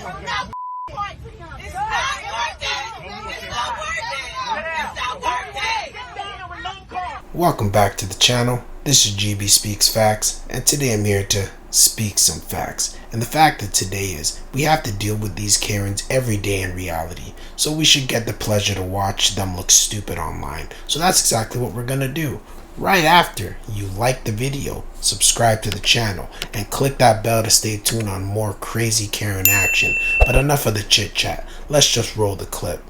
It's not worth it. It's not worth it. It's not worth it. Welcome back to the channel. This is GB Speaks Facts, and today I'm here to speak some facts. And the fact of today is we have to deal with these Karens every day in reality, so we should get the pleasure to watch them look stupid online. So that's exactly what we're gonna do. Right after you like the video, subscribe to the channel, and click that bell to stay tuned on more crazy Karen action. But enough of the chit chat, let's just roll the clip.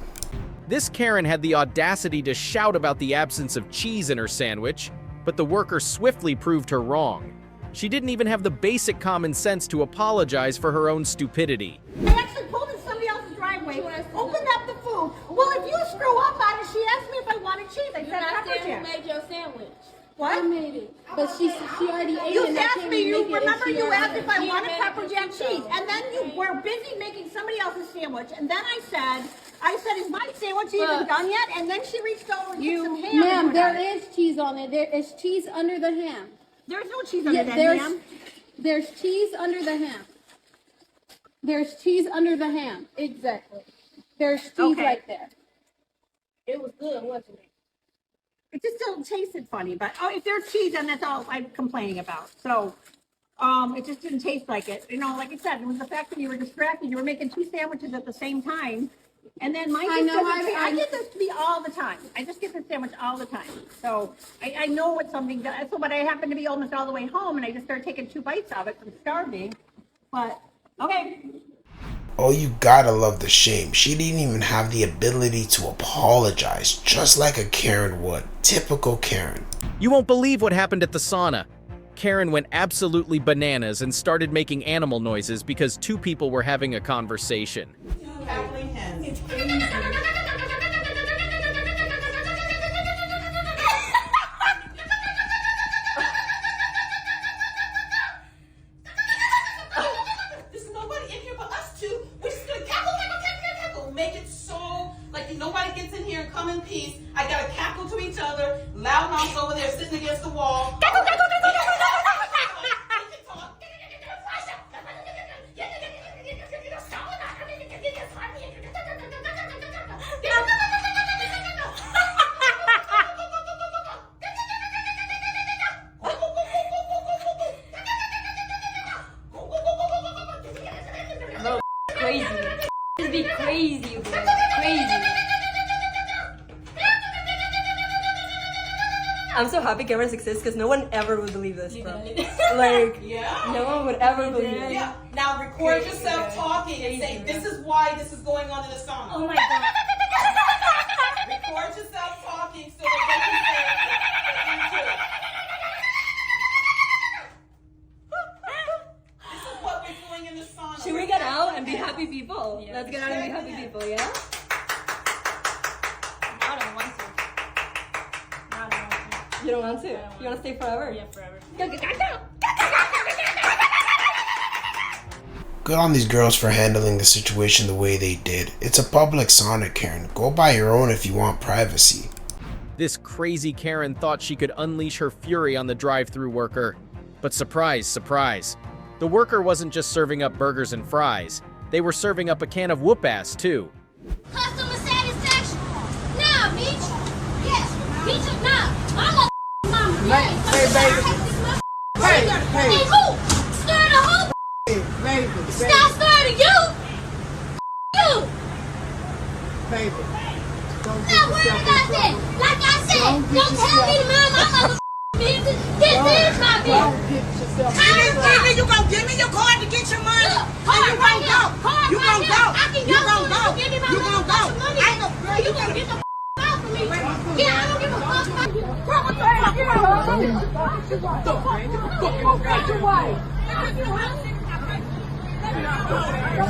This Karen had the audacity to shout about the absence of cheese in her sandwich, but the worker swiftly proved her wrong. She didn't even have the basic common sense to apologize for her own stupidity. I actually pulled in somebody else's driveway, opened up the food. Well, if you screw up on it, she asked me if I wanted cheese. I said, pepper jack. Who made your sandwich? What? I made it. But she already ate You it. asked me, you remember you asked if I wanted pepper jack cheese. And then you were busy making somebody else's sandwich. And then I said, is my sandwich even done yet? And then she reached over and took some ham. Ma'am, there is cheese on it. There is cheese under the ham. There's no cheese under that ham. There's cheese under the ham. There's cheese under the ham. Exactly. There's cheese right there. It was good, wasn't it? It just still tasted funny, but if there's cheese, then that's all I'm complaining about. So, it just didn't taste like it. You know, like I said, it was the fact that you were distracted. You were making two sandwiches at the same time, and then I get this to be all the time. I just get this sandwich all the time. So I know what something does. So, but I happened to be almost all the way home, and I just started taking 2 bites of it from starving. But okay. Oh, you gotta love the shame. She didn't even have the ability to apologize, just like a Karen would. Typical Karen. You won't believe what happened at the sauna. Karen went absolutely bananas and started making animal noises because 2 people were having a conversation. Cackling hens. Make it so like nobody gets in here and come in peace. I gotta cackle to each other. Loud mouths over there sitting against the wall. Crazy. Just be crazy, bro. Crazy. I'm so happy cameras exist because no one ever would believe this, bro. Like, no one would ever believe it. Yeah. Now record yourself talking and say, this is why this is going on in the sauna. Oh my god. Record yourself talking so that they can say that you too. This is what we're doing in the sauna. Should we get out and be happy people? Yeah. Let's get out and be happy people, yeah? I don't want to. You don't want to? You want to stay forever? Yeah, forever. Good on these girls for handling the situation the way they did. It's a public sauna, Karen. Go buy your own if you want privacy. This crazy Karen thought she could unleash her fury on the drive-thru worker. But surprise, surprise. The worker wasn't just serving up burgers and fries. They were serving up a can of whoop-ass, too. Customer satisfaction? Nah, bitch. Yes, bitch, nah. I'm a mama. Hey, baby. Hey, who? Scared of who? Baby. Stop scared of you. You. Baby. Not worried about that. Like I said, don't tell me to mind my mother business. This is my business. Either you gonna give me your card to get your money, or you gonna go. You gonna go. You gonna go. You gonna go. I know. You gonna get the out for me. Yeah, I don't give a fuck about you. What the fuck? Get your wife.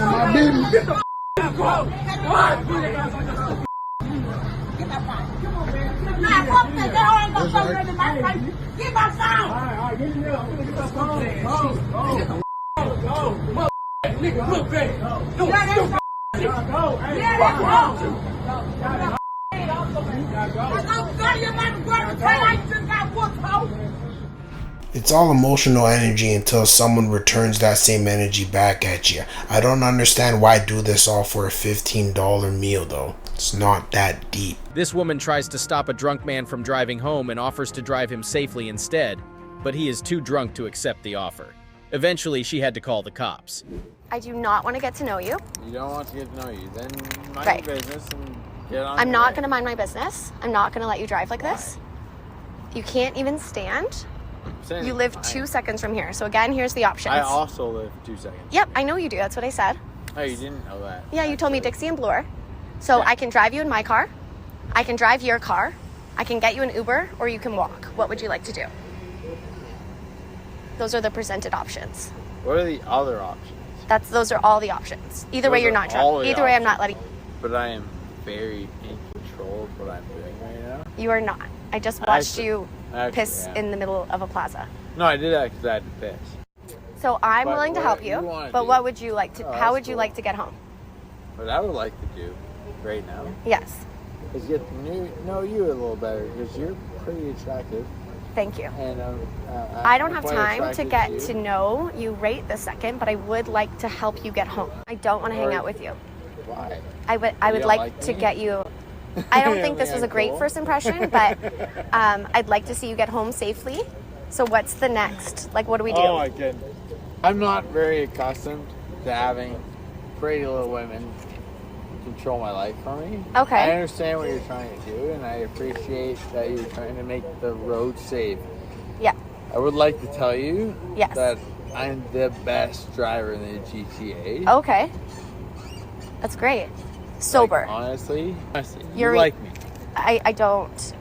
My baby, get the out. Nah, fuck that. That ain't gonna go into my face. Get my phone. Alright, get me up. Get my phone. Go. Nigga, look, baby. Go. Yeah, that's wrong. I go to your mother, I just got whooped, hoe. It's all emotional energy until someone returns that same energy back at you. I don't understand why do this all for a $15 meal though. It's not that deep. This woman tries to stop a drunk man from driving home and offers to drive him safely instead, but he is too drunk to accept the offer. Eventually, she had to call the cops. I do not want to get to know you. You don't want to get to know you, then mind Right. your business and get on. I'm not going to mind my business. I'm not going to let you drive like this. You can't even stand. You live 2 seconds from here. So again, here's the options. I also live 2 seconds. Yep, I know you do. That's what I said. Oh, you didn't know that? Yeah, you told me Dixie and Bloor. So Yeah. I can drive you in my car. I can drive your car. I can get you an Uber, or you can walk. What would you like to do? Those are the presented options. What are the other options? Those are all the options. Either way, Those you're are not all drunk. the Either way, I'm options. not letting But I am very in control of what I'm doing right now. you. Are not. I just watched Actually- you actually, piss yeah. in the middle of a plaza. No, I did that because I had to piss. So I'm But willing to what help you you. wanna But do- what would you like to? Oh, how that's would you cool. like to get home? What I would like to do right now Yes. is get to know you a little better because you're pretty attractive. Thank you. And I don't have quite time to attracted get you. to know you right this second, but I would like to help you get home. I don't want to hang Or- out with you. Why? I would don't like like to me? get you. I don't think this Yeah, was a great cool. first impression, but I'd like to see you get home safely. So what's the next? Like, what do we do? Oh my goodness. I'm not very accustomed to having pretty little women control my life for me. Okay. I understand what you're trying to do, and I appreciate that you're trying to make the road safe. Yeah. I would like to tell you Yes. that I'm the best driver in the GTA. Okay. That's great. Sober. Like, honestly, You're- you like me. I don't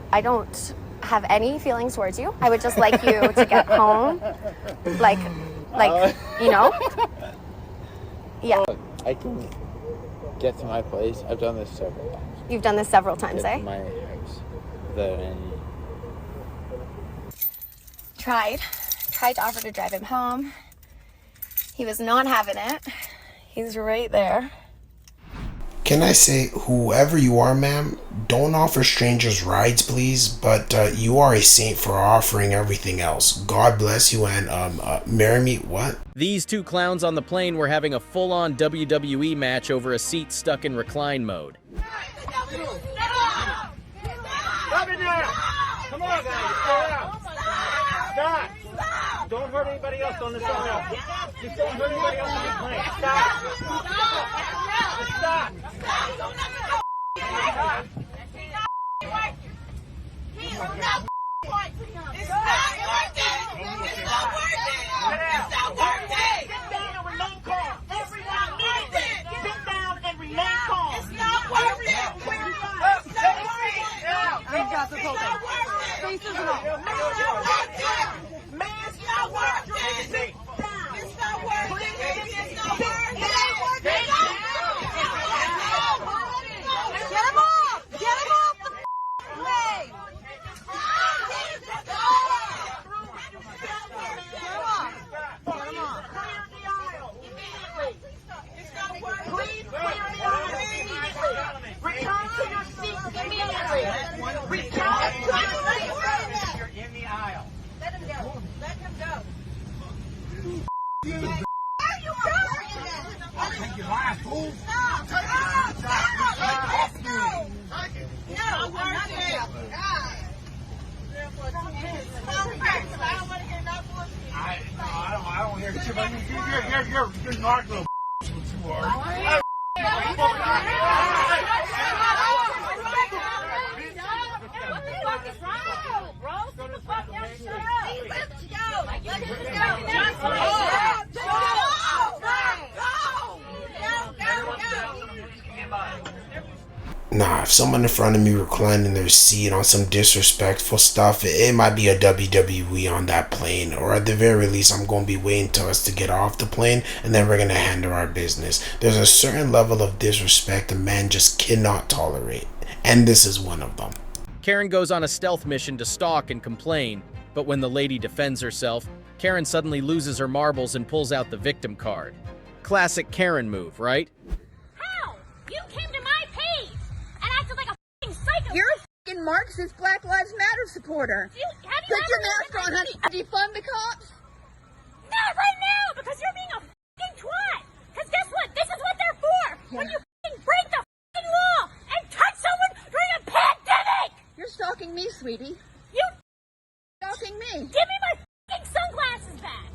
have any feelings towards you. I would just like you to get home, like you know. Yeah, I can get to my place. I've done this several times. you've done this several times, Get eh? to my house without any. Tried to offer to drive him home. He was not having it. He's right there. Can I say, whoever you are, ma'am, don't offer strangers rides, please. But you are a saint for offering everything else. God bless you and marry me. What? These two clowns on the plane were having a full-on WWE match over a seat stuck in recline mode. Stop it now! Come on, guys. Stop! Don't hurt anybody else on the Sauna. Just don't hurt anybody else on the plane. Stop! Stop! I don't hear shit, but you're not little you are. Nah, if someone in front of me reclined in their seat on some disrespectful stuff, it might be a WWE on that plane. Or at the very least, I'm going to be waiting till us to get off the plane, and then we're going to handle our business. There's a certain level of disrespect a man just cannot tolerate. And this is one of them. Karen goes on a stealth mission to stalk and complain, but when the lady defends herself, Karen suddenly loses her marbles and pulls out the victim card. Classic Karen move, right? How? You came to my page and acted like a f***ing psycho. You're a fucking Marxist Black Lives Matter supporter. Put your mask on, honey. Defund the cops. Not right now, because you're being a fucking twat. Because guess what? This is what they're for. When you fucking break the fucking law and touch someone during a pandemic. You're stalking me, sweetie. You Stalking me. give me my fucking sunglasses back.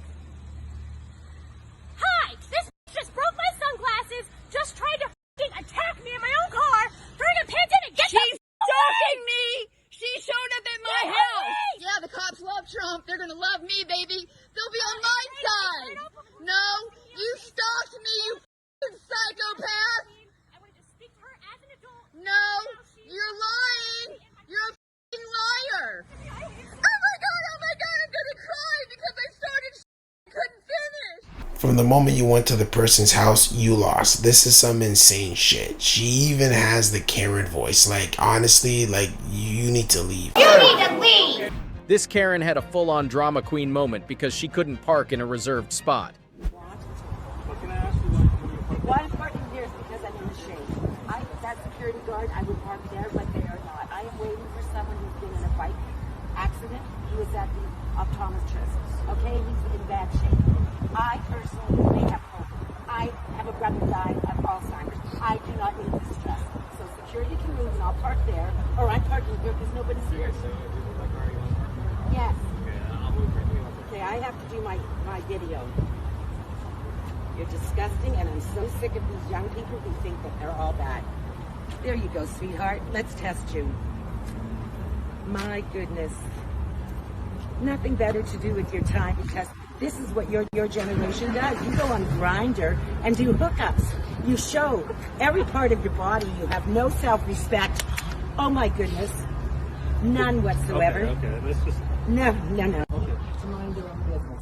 Hi, this just broke my sunglasses. Just tried to fucking attack me in my own car during a pandemic. She's stalking me. She showed up at my Get house. away! Yeah, the cops love Trump. They're gonna love me, baby. They'll be on my side. No, you stalked me, you f***ing psychopath. I wanted to speak to her as an adult. No, you're lying. You're a f***ing liar. Oh my God, I'm gonna cry because I started couldn't finish. From the moment you went to the person's house, you lost. This is some insane shit. She even has the Karen voice. Like, honestly, like, you need to leave. You need to leave. This Karen had a full-on drama queen moment because she couldn't park in a reserved spot. Why I'm parking here is because I'm in the shade. That security guard, I would park there, but they are not. I am waiting for someone who's been in a bike accident. He was at the optometrist. Okay, he's in bad shape. I personally may have hope. I have a brother who died of Alzheimer's. I do not need this stress. So security can move and I'll park there, or I'm parking here because nobody's here. Yes. Okay, I have to do my video. You're disgusting, and I'm so sick of these young people who think that they're all that. There you go, sweetheart. Let's test you. My goodness. Nothing better to do with your time, because this is what your generation does. You go on Grindr and do hookups. You show every part of your body. You have no self-respect. Oh my goodness. None whatsoever. Okay, let's just... No. Okay. To mind your own business.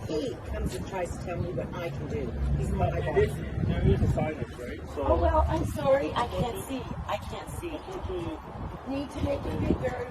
He comes and tries to tell me what I can do. He's my boss. There is a signage, right? So Oh, well, I'm sorry. I can't see. Need to make it bigger.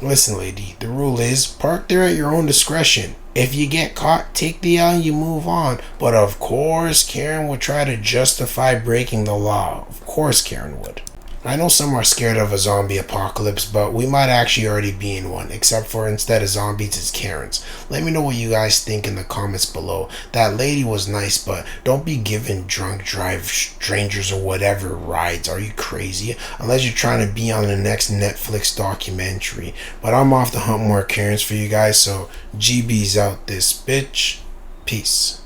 Listen, lady, the rule is park there at your own discretion. If you get caught, take the L and you move on. But of course, Karen would try to justify breaking the law. Of course, Karen would. I know some are scared of a zombie apocalypse, but we might actually already be in one, except for instead of zombies, it's Karens. Let me know what you guys think in the comments below. That lady was nice, but don't be giving drunk drive strangers or whatever rides. Are you crazy? Unless you're trying to be on the next Netflix documentary. But I'm off to hunt more Karens for you guys, so GB's out this bitch. Peace.